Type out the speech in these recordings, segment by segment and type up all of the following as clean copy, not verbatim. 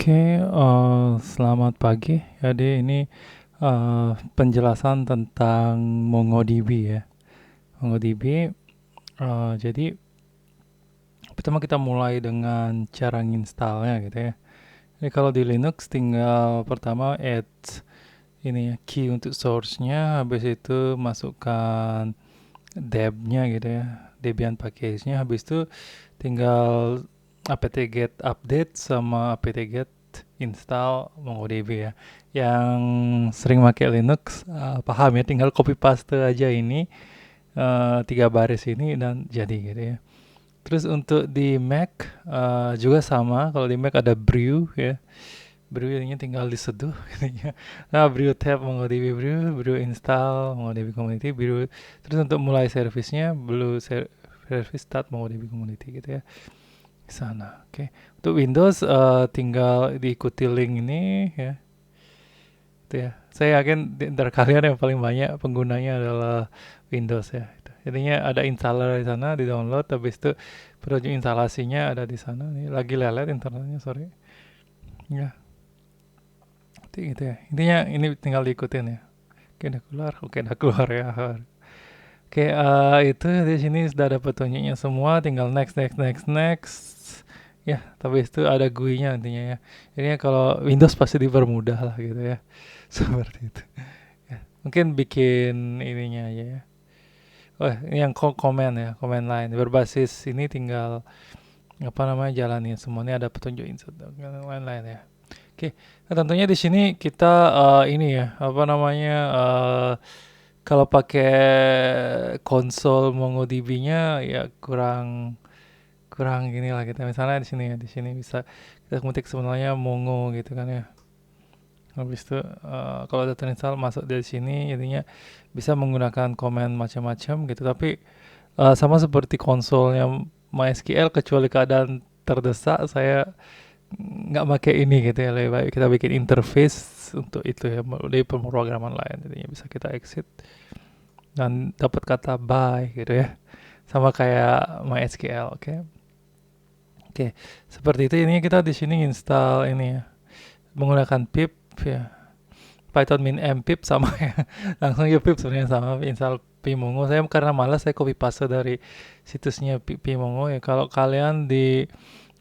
Selamat pagi. Jadi ini penjelasan tentang MongoDB ya. MongoDB, jadi pertama kita mulai dengan cara nginstalnya gitu ya. Jadi kalau di Linux tinggal pertama add ini ya, key untuk source-nya, habis itu masukkan deb-nya gitu ya, Debian package-nya, habis itu tinggal apt-get update sama apt-get install MongoDB ya. Yang sering pakai Linux paham ya, tinggal copy paste aja ini 3 baris ini dan jadi gitu ya. Terus untuk di Mac juga sama, kalau di Mac ada brew ya. Brew ini tinggal diseduh gitu ya. Nah, brew tab MongoDB brew install MongoDB community, brew. Terus untuk mulai service-nya, service start MongoDB community gitu ya. Di sana. Oke. Untuk Windows tinggal diikuti link ini ya. Itu ya. Saya yakin di antara kalian yang paling banyak penggunanya adalah Windows ya. Jadinya ada installer di sana, di download, habis itu project instalasinya ada di sana. Ini lagi lelet internetnya, sorry. Ya, gitu ya. Intinya ini tinggal diikutin ya. Oke udah keluar ya. Oke, itu di sini sudah ada petunjuknya semua, tinggal next next next next. Ya, tapi itu ada GUI-nya intinya ya. Jadi kalau Windows pasti dipermudah lah gitu ya. Seperti itu. Ya, mungkin bikin ininya aja ya. Oh, ini yang komen ya, komen lain berbasis ini tinggal apa namanya jalanin semuanya ada petunjuk insert dan lain-lain ya. Oke, nah, tentunya di sini kita ini ya apa namanya kalau pakai konsol MongoDB-nya ya kurang kurang gini lah kita misalnya di sini ya di sini bisa kita ketik sebenarnya Mongo gitu kan ya. Habis itu kalau udah terinstall masuk dari sini jadinya bisa menggunakan komen macam-macam gitu tapi sama seperti konsolnya MySQL kecuali keadaan terdesak saya nggak pakai ini gitu ya lebih baik kita bikin interface untuk itu ya dari pemrograman lain jadinya bisa kita exit dan dapat kata bye gitu ya sama kayak MySQL. Oke, seperti itu ini kita di sini install ini ya menggunakan pip ya Python min mpip sama ya langsung ya pip sebenarnya sama install Pimongo saya karena malas saya copy paste dari situsnya Pimongo ya kalau kalian di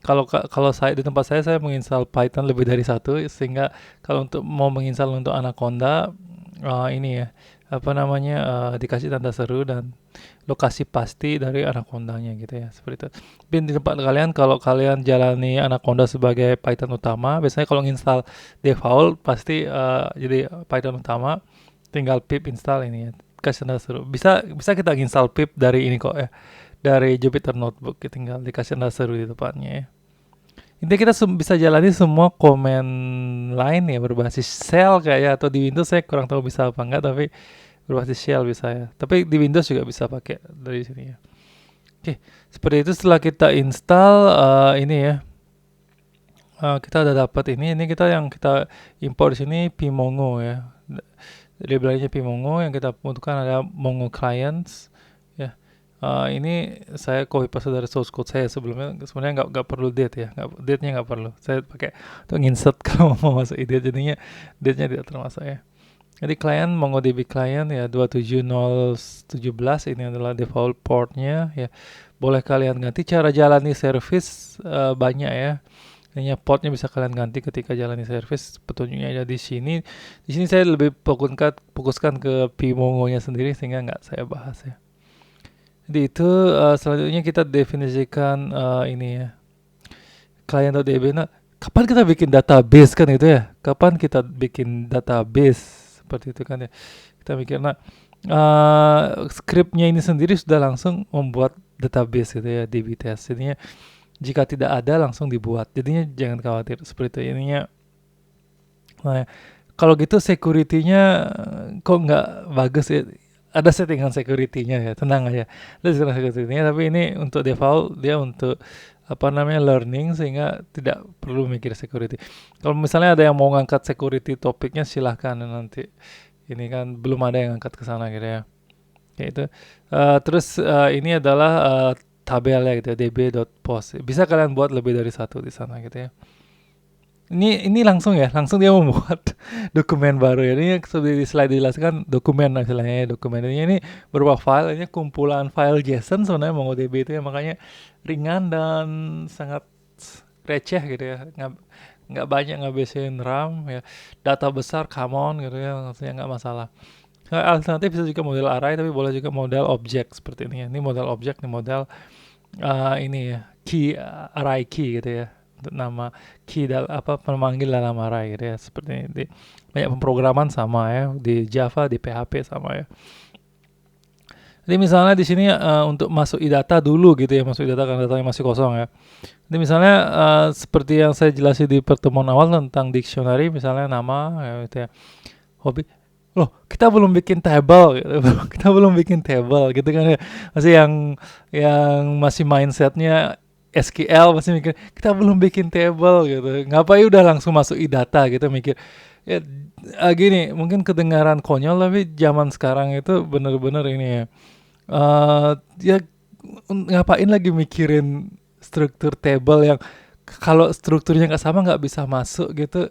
kalau saya di tempat saya menginstal Python lebih dari satu sehingga kalau untuk mau menginstal untuk Anaconda ini ya apa namanya dikasih tanda seru dan lokasi pasti dari Anacondanya gitu ya seperti itu. Tapi di tempat kalian kalau kalian jalani Anaconda sebagai Python utama biasanya kalau nginstal default pasti jadi Python utama tinggal pip install ini ya kasih tanda seru bisa bisa kita install pip dari ini kok ya dari Jupyter Notebook tinggal dikasih tanda seru di depannya ya. Intinya kita bisa jalani semua komen lain ya berbasis shell kayak atau di Windows saya kurang tahu bisa apa enggak tapi berbasis shell bisa ya. Tapi di Windows juga bisa pakai dari sini ya. Oke, seperti itu setelah kita install ini ya. Kita udah dapat ini kita yang kita import di sini Pimongo ya. Library-nya Pimongo yang kita butuhkan ada Mongo Clients ya. Ini saya copy paste dari source code saya sebelumnya sebenarnya nggak perlu date ya date-nya nggak perlu saya pakai untuk insert kalau mau masuk ide jadinya date-nya tidak termasuk ya. Jadi klien MongoDB client ya 27017 ini adalah default portnya ya. Boleh kalian ganti cara jalani service banyak ya. Hanya portnya bisa kalian ganti ketika jalani service. Petunjuknya ada di sini. Di sini saya lebih fokuskan ke Pimongo-nya sendiri sehingga nggak saya bahas ya. Jadi itu selanjutnya kita definisikan ini ya client.db. Nah, kapan kita bikin database kan itu ya? Kapan kita bikin database seperti itu kan ya? Kita mikir, nah scriptnya ini sendiri sudah langsung membuat database gitu ya, DB test. Jadinya jika tidak ada langsung dibuat. Jadinya jangan khawatir seperti itu. Ininya, nah, kalau gitu security-nya kok nggak bagus ya? Ada settingan security-nya ya, tenang aja. Ada settingan security-nya, tapi ini untuk default dia untuk apa namanya learning sehingga tidak perlu mikir security. Kalau misalnya ada yang mau ngangkat security topiknya silahkan nanti. Ini kan belum ada yang angkat ke sana gitu ya. Kayak itu. Terus ini adalah tabelnya gitu ya, db.post. Bisa kalian buat lebih dari satu di sana gitu ya. Ini langsung ya, langsung dia membuat dokumen baru ya. Ini seperti di slide dijelaskan dokumen istilahnya. Dokumen ini berupa file, ini kumpulan file JSON sebenarnya MongoDB itu ya, makanya ringan dan sangat receh gitu ya. Nggak banyak ngabisin RAM ya. Data besar, come on gitu ya, maksudnya nggak masalah. Alternatif bisa juga model array, tapi boleh juga model objek seperti ini ya. Ini model objek, ini model ini ya, key, array key gitu ya, untuk nama key apa pemanggil dalam array gitu ya, seperti ini. Banyak pemrograman sama ya, di Java, di PHP sama ya. Jadi misalnya di sini untuk masuk data dulu gitu ya, masuk data karena datanya masih kosong ya. Jadi misalnya seperti yang saya jelasin di pertemuan awal tentang dictionary, misalnya nama ya, gitu ya, hobi. Loh, kita belum bikin table gitu. Kita belum bikin table gitu kan ya. Masih yang masih mindsetnya SQL, masih mikir kita belum bikin table gitu. Ngapain udah langsung masuk data gitu, mikir ya gini, mungkin kedengaran konyol tapi zaman sekarang itu bener-bener ini ya. Ya ngapain lagi mikirin struktur table yang kalau strukturnya nggak sama nggak bisa masuk gitu,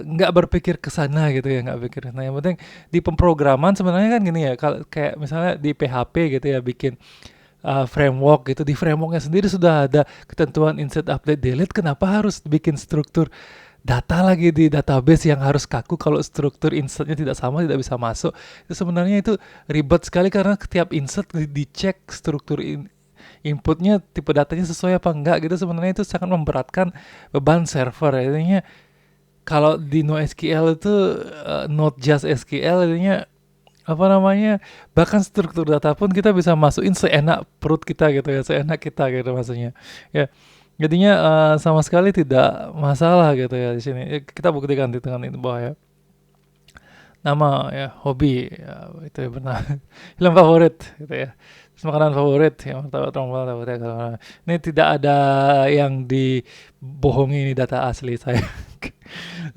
nggak berpikir ke sana gitu ya, nggak pikir. Nah, yang penting di pemrograman sebenarnya kan gini ya, kalau kayak misalnya di PHP gitu ya, bikin framework gitu, di frameworknya sendiri sudah ada ketentuan insert, update, delete. Kenapa harus bikin struktur data lagi di database yang harus kaku kalau struktur insertnya tidak sama, tidak bisa masuk? Itu sebenarnya itu ribet sekali karena setiap insert dicek struktur inputnya, tipe datanya sesuai apa enggak gitu. Sebenarnya itu sangat memberatkan beban server ya. Intinya kalau di NoSQL itu not just SQL, intinya apa namanya, bahkan struktur data pun kita bisa masukin seenak perut kita gitu ya, seenak kita gitu maksudnya ya. Jadinya sama sekali tidak masalah gitu ya di sini. Kita buktikan di tengah itu bahwa ya, nama ya, hobi ya, itu ya benar. Film favorit gitu ya, terus makanan favorit ya, martabak trompol ya. Ini tidak ada yang dibohongi, ini data asli saya.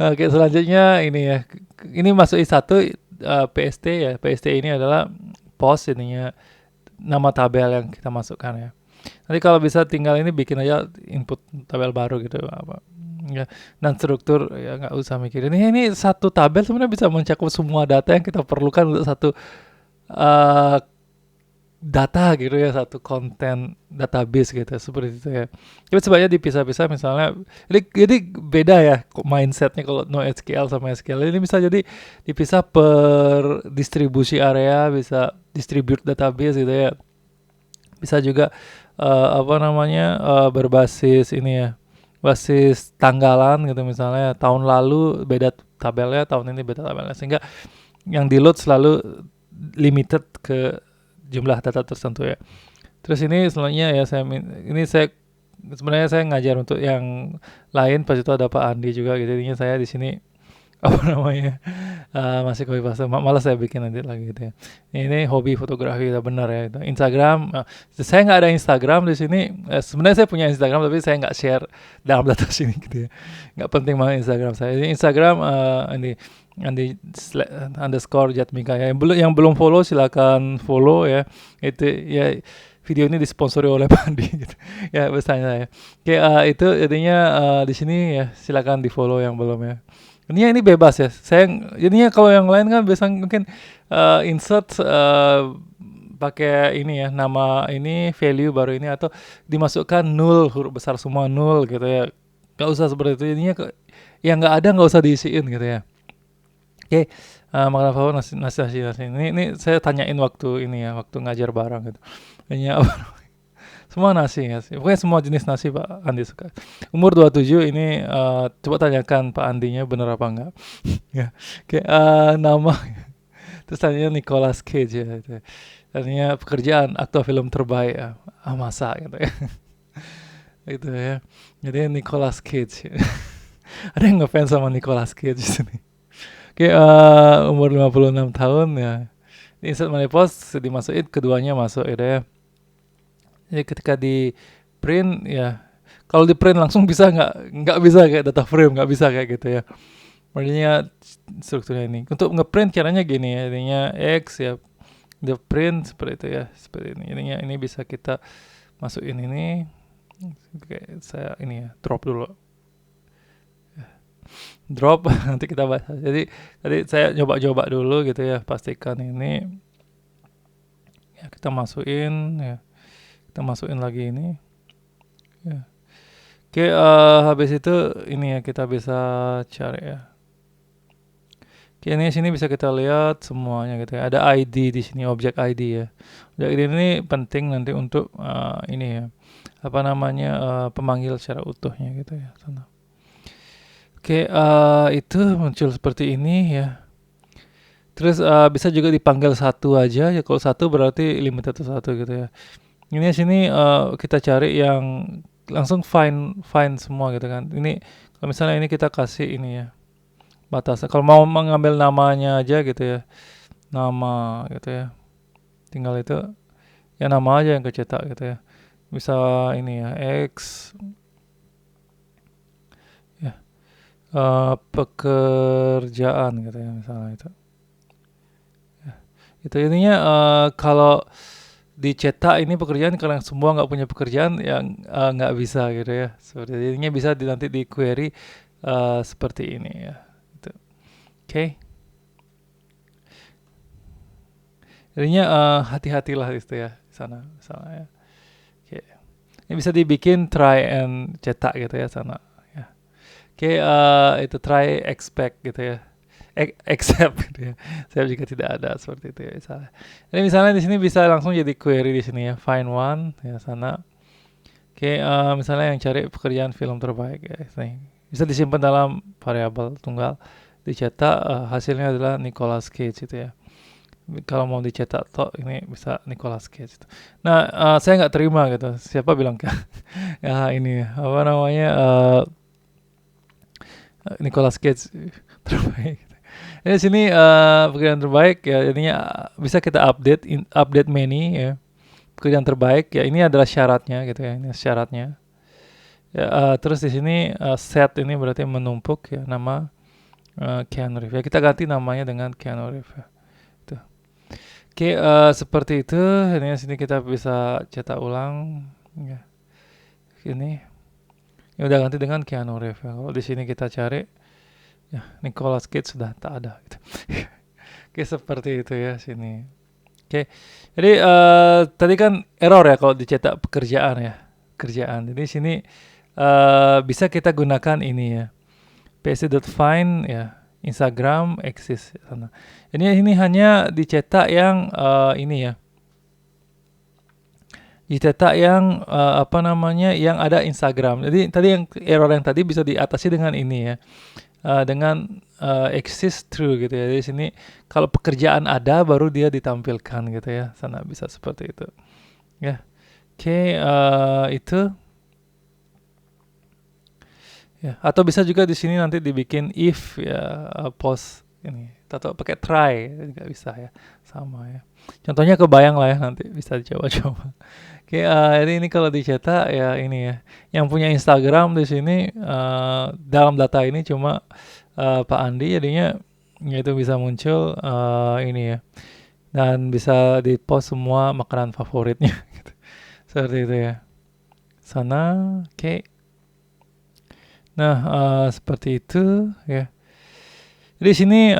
Oke, selanjutnya ini ya, ini masuk I1 PST ya. PST ini adalah post, ininya nama tabel yang kita masukkan ya. Nanti kalau bisa tinggal ini bikin aja input tabel baru gitu apa ya. Dan struktur ya nggak usah mikirin. Ini satu tabel sebenarnya bisa mencakup semua data yang kita perlukan untuk satu uh, data gitu ya, satu konten database gitu seperti itu ya. Tapi sebenarnya dipisah-pisah misalnya. Jadi beda ya mindsetnya kalau NoSQL sama SQL. Ini bisa jadi dipisah per distribusi area, bisa distribute database gitu ya. Bisa juga apa namanya, berbasis ini ya, basis tanggalan gitu, misalnya tahun lalu beda tabelnya, tahun ini beda tabelnya, sehingga yang di load selalu limited ke jumlah data tertentu ya. Terus ini selanjutnya ya, ini saya sebenarnya saya ngajar untuk yang lain, pas itu ada Pak Andi juga gitu. Jadinya saya di sini apa namanya, masih copy paste, malas saya bikin nanti lagi gitu ya. Ini hobi fotografi, udah benar ya itu. Instagram, saya nggak ada Instagram di sini. Sebenarnya saya punya Instagram tapi saya nggak share dalam data sini gitu ya. Nggak penting banget Instagram saya. Ini Instagram ini Andi underscore Jatmika ya. Yang belum follow silakan follow ya. Itu ya, video ini disponsori oleh Pandi gitu. Ya besarnya ya. Oke, itu jadinya di sini ya, silakan di follow yang belum ya. Ini bebas ya. Jadinya kalau yang lain kan biasanya mungkin insert pakai ini ya, nama ini, value baru ini, atau dimasukkan null, huruf besar semua null gitu ya. Gak usah seperti itu. Jadinya yang nggak ada nggak usah diisiin gitu ya. Oke, makanan favorit nasi. Ini saya tanyain waktu ini ya, waktu ngajar bareng gitu. Kayaknya semua nasi ya sih. Pokoknya semua jenis nasi Pak Andi suka. Umur 27 ini, coba tanyakan Pak Andinya bener apa enggak. Ya. Kayak nama terus tanya Nicolas Cage ya gitu. Tanya pekerjaan, aktor film terbaik ya. Masa gitu ya. Itu ya. Jadi Nicolas Cage. Ada yang ngefans sama Nicolas Cage di sini. Oke, umur 56 tahun ya. Di insert money post dimasukin, keduanya masuk gitu ya. Jadi ketika di print ya, kalau di print langsung bisa nggak bisa kayak data frame, nggak bisa kayak gitu ya. Makanya strukturnya ini untuk ngeprint caranya gini ya, ininya X ya, the print seperti itu ya, seperti ini. Ini bisa kita masukin ini. Oke, saya ini ya drop dulu. drop nanti kita bahas. Jadi tadi saya coba-coba dulu gitu ya, pastikan ini ya, kita masukin lagi ini ya. Oke, habis itu ini ya kita bisa cari ya. Oke, ini sini bisa kita lihat semuanya gitu ya. Ada ID di sini, objek ID ya. Objek ID ini penting nanti untuk ini ya, apa namanya, pemanggil secara utuhnya gitu ya. Sana. Oke, itu muncul seperti ini ya. Terus bisa juga dipanggil satu aja ya. Kalau satu berarti limited to satu gitu ya. Ini sini kita cari yang langsung find semua gitu kan. Ini kalau misalnya ini kita kasih ini ya batasan. Kalau mau mengambil namanya aja gitu ya, nama gitu ya. Tinggal itu ya nama aja yang kecetak gitu ya. Bisa ini ya X ya, pekerjaan gitu ya misalnya itu. Itu intinya kalau dicetak ini pekerjaan, kalau yang semua nggak punya pekerjaan yang nggak bisa gitu ya. Seperti ininya bisa nanti di query seperti ini ya. Gitu. Oke. Jadinya hati-hatilah itu ya di sana misalnya ya. Oke. Ini bisa dibikin try and cetak gitu ya sana ya. Oke, itu try expect gitu ya. Accept gitu ya. Saya juga tidak ada seperti itu ya misalnya. Jadi misalnya di sini bisa langsung jadi query di sini ya, find one ya sana. Oke, misalnya yang cari pekerjaan film terbaik ya. Nih. Bisa disimpan dalam variabel tunggal. Dicetak hasilnya adalah Nicolas Cage itu ya. Kalau mau dicetak toh ini bisa Nicolas Cage itu. Nah, saya nggak terima gitu. Siapa bilang ya ini apa namanya Nicolas Cage terbaik. Di sini pekerjaan terbaik ya, jadinya bisa kita update many ya. Pekerjaan terbaik ya, ini adalah syaratnya gitu ya, ini syaratnya. Ya, terus di sini set ini berarti menumpuk ya nama Keanu Reeves. Ya, kita ganti namanya dengan Keanu Reeves ya. Tuh. Oke, seperti itu. Ini sini kita bisa cetak ulang ya. Ini udah ganti dengan Keanu Reeves ya. Kalau di sini kita cari ya Nicolas Cage sudah tak ada gitu. Oke, seperti itu ya sini. Oke. Jadi tadi kan error ya kalau dicetak pekerjaan ya. Kerjaan. Jadi sini bisa kita gunakan ini ya. pc.find ya. Instagram exist sana. Ini hanya dicetak yang ini ya. Dicetak yang apa namanya yang ada Instagram. Jadi tadi yang error yang tadi bisa diatasi dengan ini ya. Dengan exist true gitu ya. Di sini kalau pekerjaan ada baru dia ditampilkan gitu ya. Sana bisa seperti itu. Ya. Oke, itu ya. Atau bisa juga di sini nanti dibikin if ya post ini. Atau pakai try juga bisa ya. Sama ya. Contohnya kebayang lah ya nanti bisa dicoba-coba. Oke, jadi ini kalau dicetak ya ini ya. Yang punya Instagram di sini dalam data ini cuma Pak Andi, jadinya itu bisa muncul ini ya. Dan bisa di-post semua makanan favoritnya gitu. Seperti itu ya. Sana, oke. Nah, seperti itu ya. Jadi sini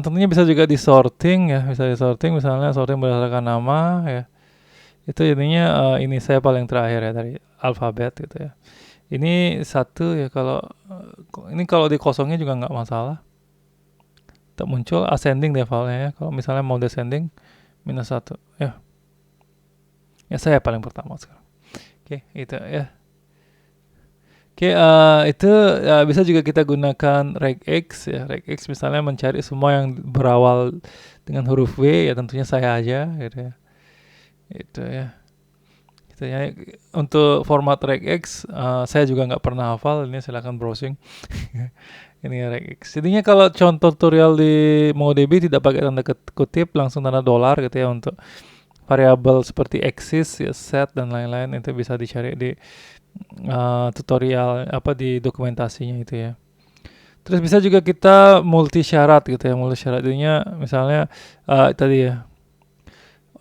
tentunya bisa juga disorting ya, bisa disorting misalnya sorting berdasarkan nama ya. Itu jadinya ini saya paling terakhir ya dari alfabet gitu ya. Ini satu ya, kalau ini kalau dikosongnya juga nggak masalah. Tak muncul ascending levelnya ya. Kalau misalnya mau descending minus satu ya. Ya saya paling pertama sekarang. Oke, itu ya. Oke, itu bisa juga kita gunakan regex ya. Regex misalnya mencari semua yang berawal dengan huruf W ya, tentunya saya aja gitu ya. Itu ya. Gitu ya. Untuk format regex saya juga nggak pernah hafal. Ini silakan browsing. Ini ya regex. Jadinya kalau contoh tutorial di MongoDB tidak pakai tanda kutip, langsung tanda dolar gitu ya, untuk variabel seperti exist ya, set dan lain-lain, itu bisa dicari di tutorial apa di dokumentasinya itu ya. Terus bisa juga kita multi syarat gitu ya, multi syarat jadinya misalnya tadi ya,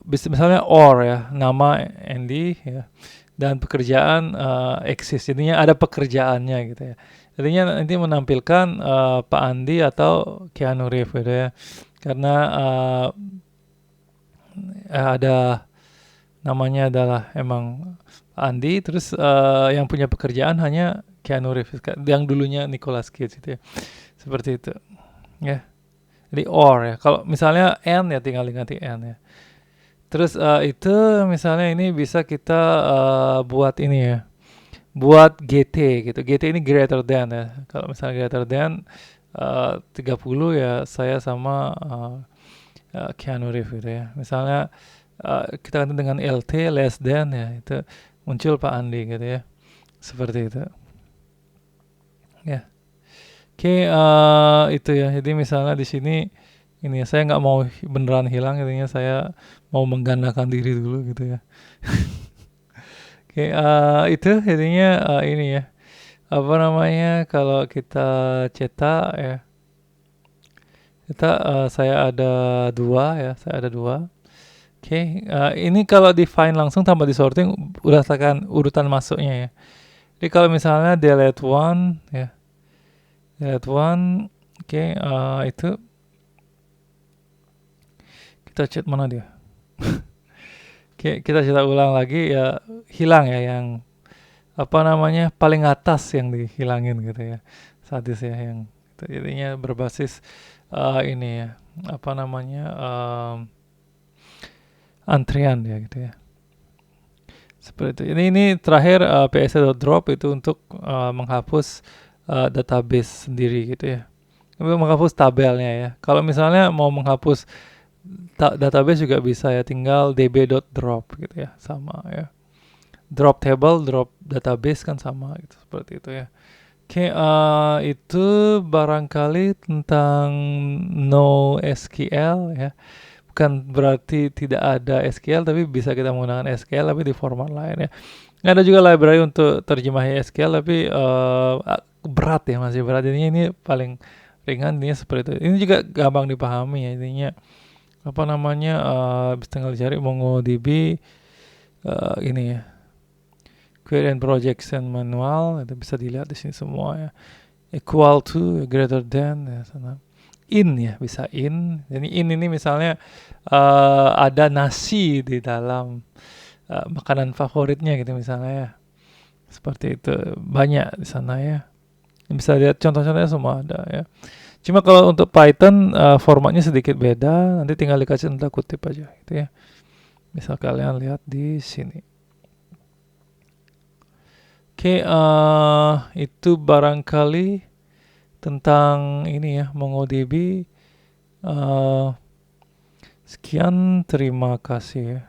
misalnya or ya, nama Andy ya, dan pekerjaan exist, jadinya ada pekerjaannya gitu ya. Jadinya nanti menampilkan Pak Andi atau Keanu Reeves gitu ya. Karena ada namanya adalah emang Pak Andi, terus yang punya pekerjaan hanya Keanu Reeves, yang dulunya Nicolas Cage gitu ya. Seperti itu. Ya. Jadi or ya. Kalau misalnya N ya tinggal diganti N ya. Terus itu misalnya ini bisa kita buat ini ya. Buat GT gitu. GT ini greater than ya. Kalau misalnya greater than 30 ya saya sama Keanu Reeves gitu ya. Misalnya kita ganti dengan LT less than ya, itu muncul Pak Andi gitu ya. Seperti itu. Ya. Oke, itu ya. Jadi misalnya di sini ini ya, saya nggak mau beneran hilang, intinya saya mau menggandakan diri dulu gitu ya. Oke, itu intinya ini ya. Apa namanya kalau kita cetak ya. Kita saya ada dua ya, saya ada dua. Oke, ini kalau define langsung tanpa disorting udah tekan urutan masuknya ya. Jadi kalau misalnya delete one ya, delete one, oke, itu kita chat mana dia? Oke, kita cetak ulang lagi ya, hilang ya yang apa namanya paling atas yang dihilangin gitu ya, sadis ya yang itu. Jadinya berbasis ini ya, apa namanya antrian ya gitu ya. Seperti itu. Ini terakhir ps.drop itu untuk menghapus database sendiri gitu ya. Menghapus tabelnya ya. Kalau misalnya mau menghapus database juga bisa ya, tinggal db.drop gitu ya, sama ya. Drop table, drop database kan sama gitu, seperti itu ya. Oke, itu barangkali tentang NoSQL ya. Bukan berarti tidak ada SQL, tapi bisa kita menggunakan SQL tapi di format lain ya. Ada juga library untuk terjemahi SQL, tapi berat ya, masih berat. Jadinya ini paling ringan, ini seperti itu. Ini juga gampang dipahami ya, intinya apa namanya bisa tinggal cari MongoDB ini ya, query and projection manual, itu bisa dilihat di sini semua ya. Equal to, greater than ya, sana. In ya, bisa in. Jadi in ini misalnya ada nasi di dalam makanan favoritnya gitu misalnya ya. Seperti itu, banyak di sana ya. Bisa lihat contoh-contohnya semua ada ya. Cuma kalau untuk Python formatnya sedikit beda, nanti tinggal dikasih tanda kutip aja gitu ya. Bisa kalian lihat di sini. Oke, itu barangkali tentang ini ya, MongoDB. Sekian, terima kasih ya.